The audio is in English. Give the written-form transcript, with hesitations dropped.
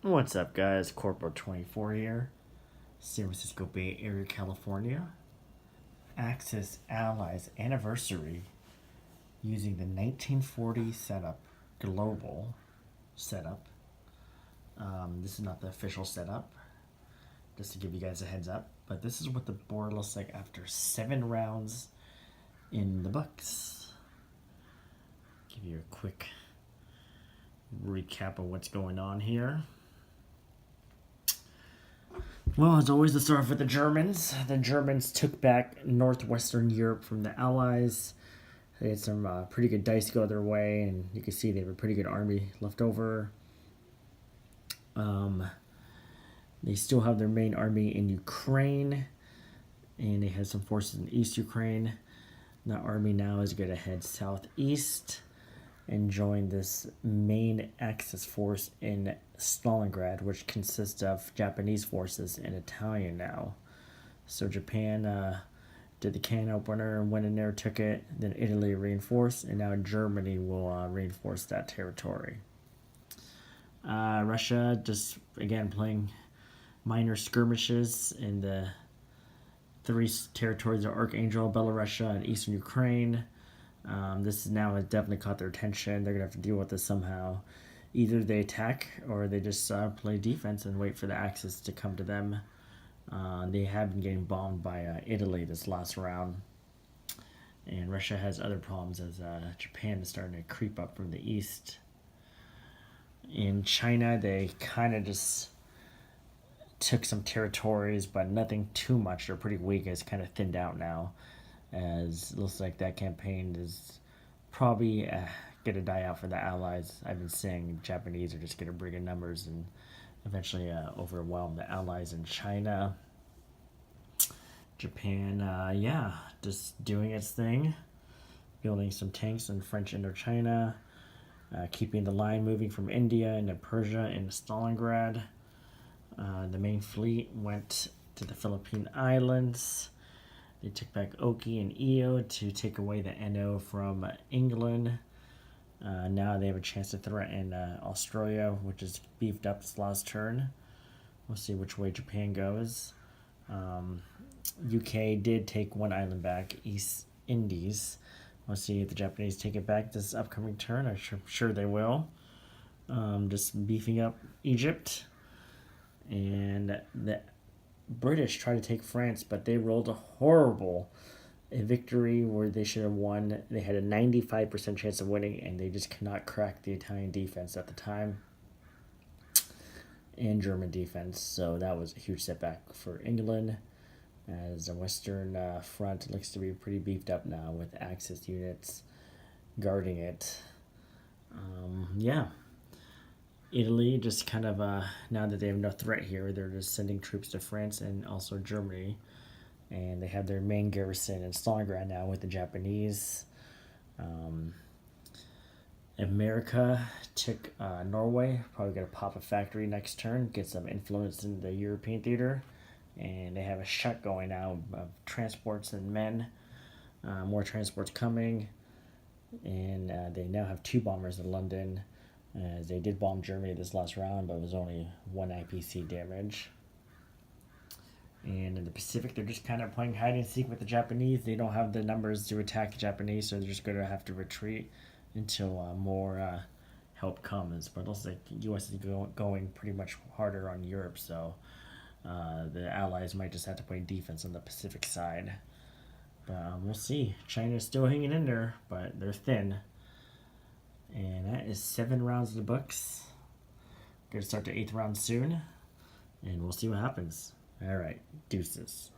What's up, guys? Corporal 24 here, San Francisco Bay Area, California. Axis&Allies Anniversary using the 1940 setup, global setup. This is not the official setup, just to give you guys a heads up. But this is what the board looks like after 7 rounds in the books. Give you a quick recap of what's going on here. Well, as always, let's start off with the Germans. The Germans took back northwestern Europe from the Allies. They had some pretty good dice go their way, and you can see they have a pretty good army left over. They still have their main army in Ukraine, and they have some forces in East Ukraine. The army now is going to head southeast and join this main Axis force in Stalingrad, which consists of Japanese forces and Italian now. So Japan did the can opener and went in there, took it. Then Italy reinforced, and now Germany will reinforce that territory. Russia just, again, playing minor skirmishes in the 3 territories of Archangel, Belarusia, and eastern Ukraine. This now has definitely caught their attention. They're going to have to deal with this somehow. Either they attack or they just play defense and wait for the Axis to come to them. They have been getting bombed by Italy this last round. And Russia has other problems as Japan is starting to creep up from the east. In China, they kind of just took some territories, but nothing too much. They're pretty weak. It's kind of thinned out now, as it looks like that campaign is probably going to die out for the Allies. I've been saying Japanese are just going to bring in numbers and eventually overwhelm the Allies in China. Japan, just doing its thing, building some tanks in French Indochina, keeping the line moving from India into Persia into Stalingrad. The main fleet went to the Philippine Islands. They took back Oki and Io to take away the NO from England. Now they have a chance to threaten Australia, which is beefed up this last turn. We'll see which way Japan goes. UK did take one island back, East Indies. We'll see if the Japanese take it back this upcoming turn. I'm sure they will. Just beefing up Egypt. And the British tried to take France, but they rolled a horrible victory where they should have won. They had a 95% chance of winning, and they just cannot crack the Italian defense at the time and German defense. So that was a huge setback for England, as the Western front looks to be pretty beefed up now with Axis units guarding it. Italy just kind of, now that they have no threat here, they're just sending troops to France and also Germany. And they have their main garrison in Stalingrad now with the Japanese. America took Norway, probably going to pop a factory next turn, get some influence in the European theater. And they have a shut going now of transports and men. More transports coming. And they now have 2 bombers in London. As they did bomb Germany this last round, but it was only 1 IPC damage. And in the Pacific, they're just kind of playing hide and seek with the Japanese. They don't have the numbers to attack the Japanese, so they're just going to have to retreat until more help comes. But it looks like the U.S. is going pretty much harder on Europe, so the Allies might just have to play defense on the Pacific side. But we'll see. China's still hanging in there, but they're thin. And that is 7 rounds of the books. Going to start the 8th round soon, and we'll see what happens. All right, deuces.